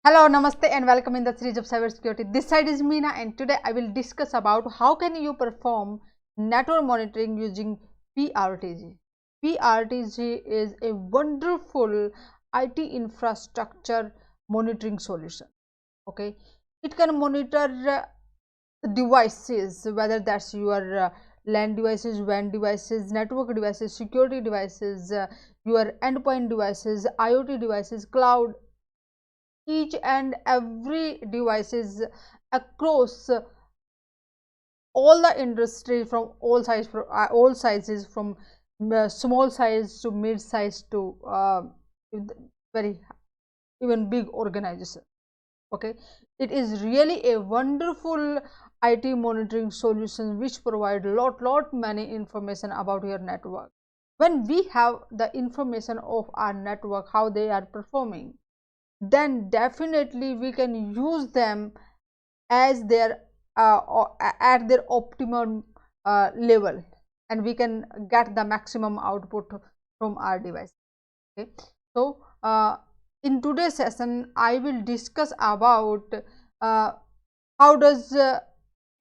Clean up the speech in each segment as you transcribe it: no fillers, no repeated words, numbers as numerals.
Hello, namaste and welcome in the series of cybersecurity. This side is Meena and today I will discuss about how can you perform network monitoring using PRTG. PRTG is a wonderful IT infrastructure monitoring solution. Okay, it can monitor devices, whether that's your LAN devices, WAN devices, network devices, security devices, your endpoint devices, IoT devices, cloud, each and every devices across all the industry from all sizes, from small size to mid size to very even big organization. Okay, it is really a wonderful IT monitoring solution which provide lot many information about your network. When we have the information of our network, how they are performing, then definitely we can use them as their at their optimum level, and we can get the maximum output from our device. Okay, so in today's session I will discuss about uh, how does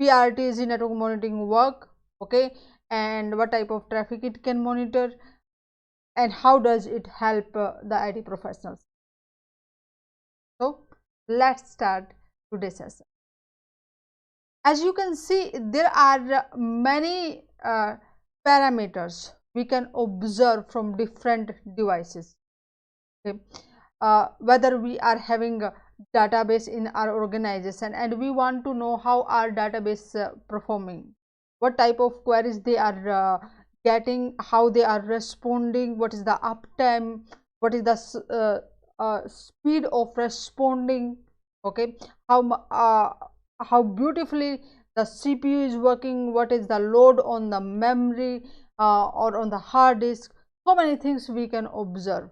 PRTG network monitoring work, okay, and what type of traffic it can monitor, and how does it help the IT professionals. So let's start today's session. As you can see, there are many parameters we can observe from different devices. Okay. Whether we are having a database in our organization and we want to know how our database performing, what type of queries they are getting, how they are responding, what is the uptime, what is the speed of responding, okay, how beautifully the CPU is working, what is the load on the memory or on the hard disk. So many things we can observe,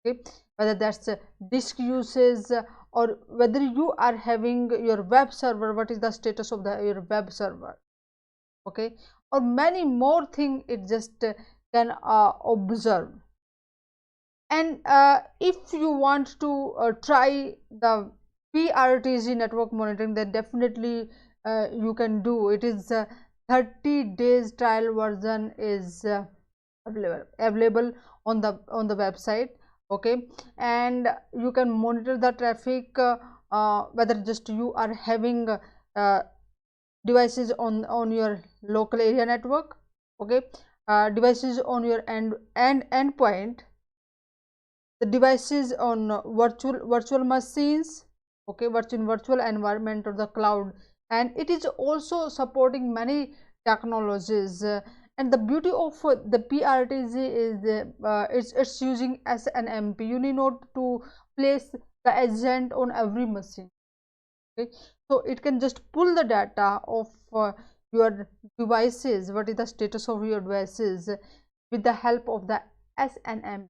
okay, whether that's disk usage or whether you are having your web server, what is the status of your web server, okay, or many more things it just can observe. And if you want to try the PRTG network monitoring, then definitely you can do. It is 30 days trial version is available on the website, okay, and you can monitor the traffic, whether just you are having devices on your local area network, okay, devices on your endpoint, the devices on virtual machines, okay, virtual environment or the cloud, and it is also supporting many technologies. And the beauty of the PRTG is it's using SNMP. You need not to place the agent on every machine, okay, so it can just pull the data of your devices, what is the status of your devices, with the help of the SNMP.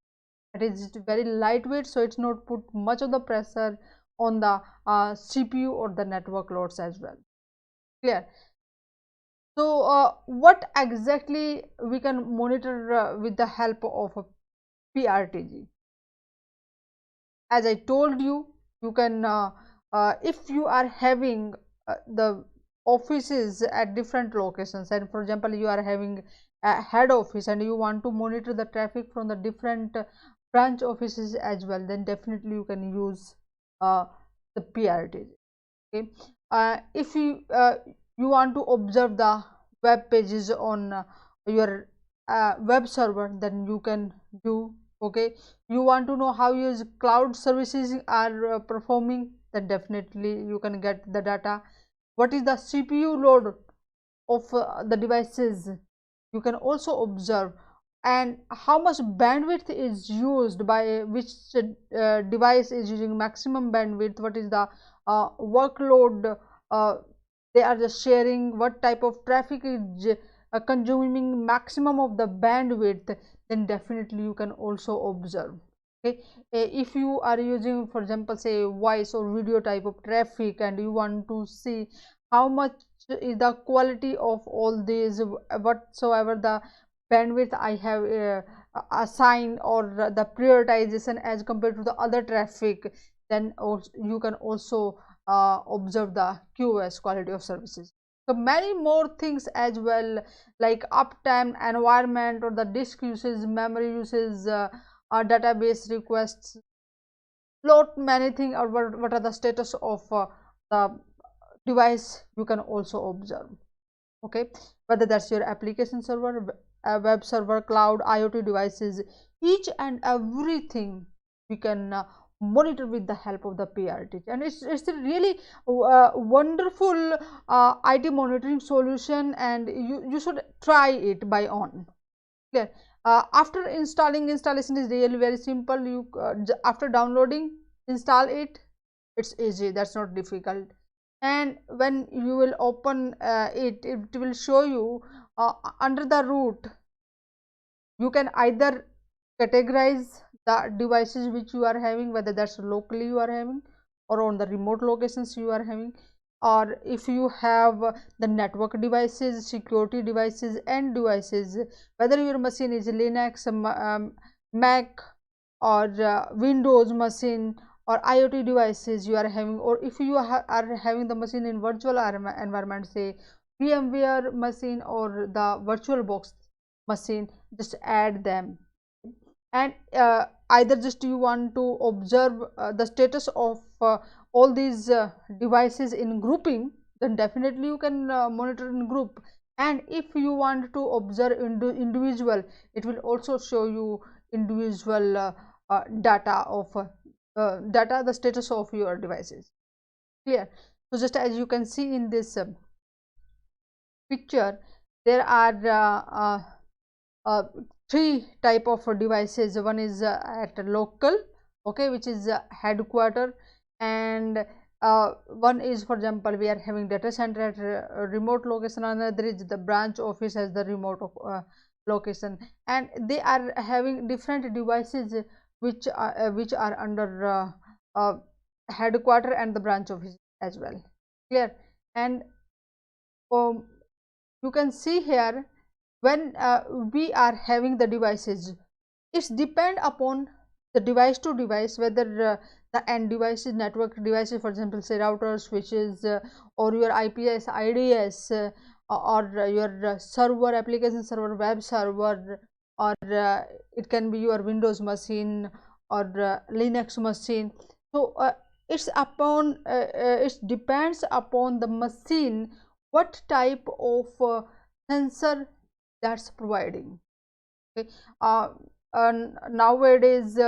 It is very lightweight, so it's not put much of the pressure on the CPU or the network loads as well. Clear? So what exactly we can monitor with the help of a PRTG? As I told you, you can if you are having the offices at different locations, and for example you are having a head office and you want to monitor the traffic from the different branch offices as well, then definitely you can use uh, the PRTG. Okay, if you want to observe the web pages on your web server, then you can do, okay. You want to know how your cloud services are performing, then definitely you can get the data. What is the CPU load of the devices, you can also observe, and how much bandwidth is used by which device is using maximum bandwidth, what is the workload they are just sharing, what type of traffic is consuming maximum of the bandwidth, then definitely you can also observe. Okay, if you are using, for example, say voice or video type of traffic, and you want to see how much is the quality of all these, whatsoever the bandwidth I have assigned or the prioritization as compared to the other traffic, then also you can also observe the QoS, quality of services. So many more things as well, like uptime, environment, or the disk usage, memory usage, database requests, lot many things, or what are the status of the device you can also observe. Okay, whether that's your application server, web server, cloud, IoT devices, each and everything we can monitor with the help of the PRT. And it's a really wonderful IT monitoring solution, and you should try it by own. Clear. After installing, installation is really very simple. You after downloading, install it. It's easy, that's not difficult. And when you will open it will show you under the root. You can either categorize the devices which you are having, whether that's locally you are having or on the remote locations you are having, or if you have the network devices, security devices, and devices, whether your machine is Linux, Mac, or Windows machine, or IoT devices you are having, or if you are having the machine in virtual environment, say VMware machine or the VirtualBox machine, just add them. And either just you want to observe the status of all these devices in grouping, then definitely you can monitor in group. And if you want to observe individual, it will also show you individual data of the status of your devices. Clear. So just as you can see in this picture, there are three type of devices. One is at local, okay, which is headquarter, and one is, for example, we are having data center at remote location. Another is the branch office as the remote location, and they are having different devices which are under headquarter and the branch office as well. Clear. And you can see here, when we are having the devices, it's depend upon the device to device, whether the end devices, network devices, for example, say routers, switches, or your IPS, IDS, or your server, application server, web server, or it can be your Windows machine or Linux machine. So it depends upon the machine what type of sensor that's providing. Okay. Nowadays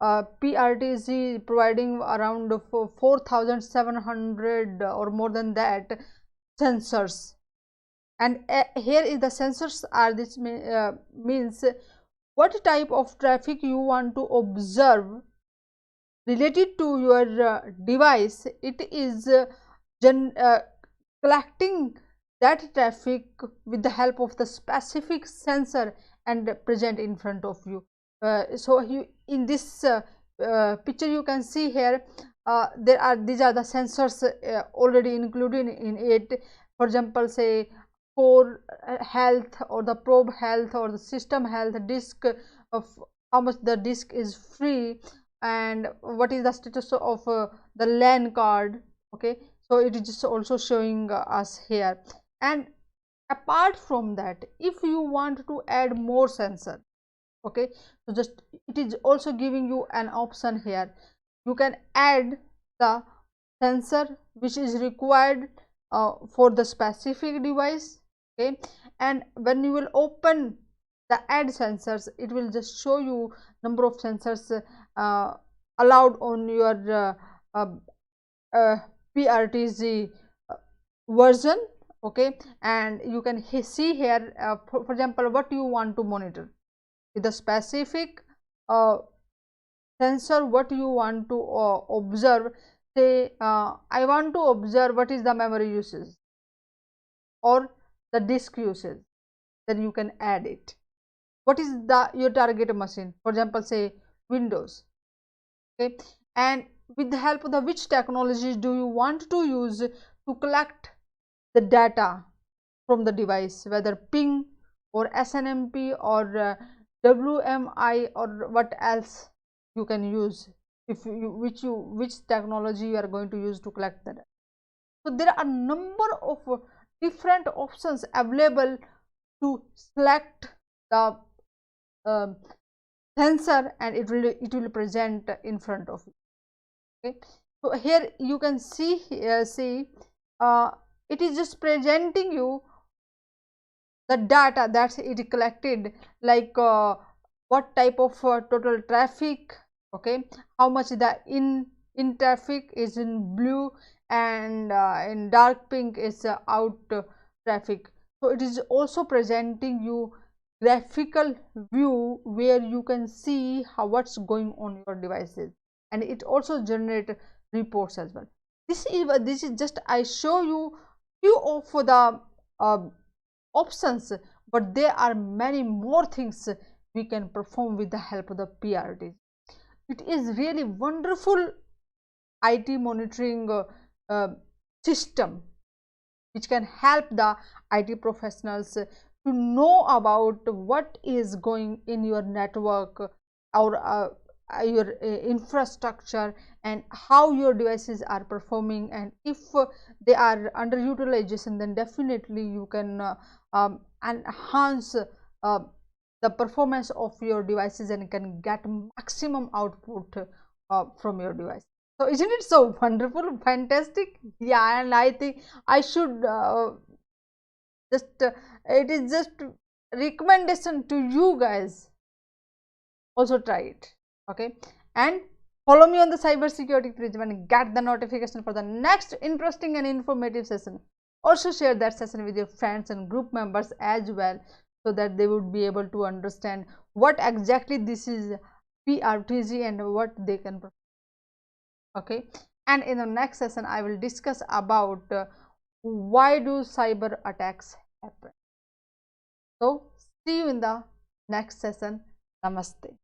PRTC providing around 4,700 or more than that sensors, and here is the sensors are this means what type of traffic you want to observe related to your device. It is collecting that traffic with the help of the specific sensor and present in front of you. So you, in this picture you can see here, these are the sensors already included in it. For example, say core health, or the probe health, or the system health, disk of how much the disk is free, and what is the status of the LAN card. Okay, so it is just also showing us here. And apart from that, if you want to add more sensor, okay, so just it is also giving you an option here. You can add the sensor which is required for the specific device. Okay, and when you will open the add sensors, it will just show you number of sensors allowed on your PRTZ version. Okay, and you can see here for example what you want to monitor with the specific sensor, what you want to observe. Say I want to observe what is the memory usage or the disk usage, then you can add it. What is the your target machine, for example, say Windows. Okay, and with the help of the which technologies do you want to use to collect the data from the device, whether ping or SNMP or WMI or what else you can use. if which technology you are going to use to collect the data. So there are a number of different options available to select the sensor, and it will present in front of you. Okay, so here you can see it is just presenting you the data that it collected, like what type of total traffic, okay, how much the in traffic is in blue, and in dark pink is out traffic. So it is also presenting you graphical view where you can see how what's going on your devices, and it also generate reports as well. This is just I show you few of the options, but there are many more things we can perform with the help of the PRT. It is really wonderful IT monitoring system which can help the IT professionals to know about what is going in your network or your infrastructure, and how your devices are performing, and if they are underutilization, then definitely you can enhance the performance of your devices and can get maximum output from your device. So isn't it so wonderful, fantastic? Yeah, and I think I should just it is just recommendation to you guys, also try it. Okay, and follow me on the cybersecurity prism and get the notification for the next interesting and informative session. Also share that session with your friends and group members as well, so that they would be able to understand what exactly this is PRTG and what they can perform. Okay, and in the next session I will discuss about why do cyber attacks happen. So see you in the next session. Namaste.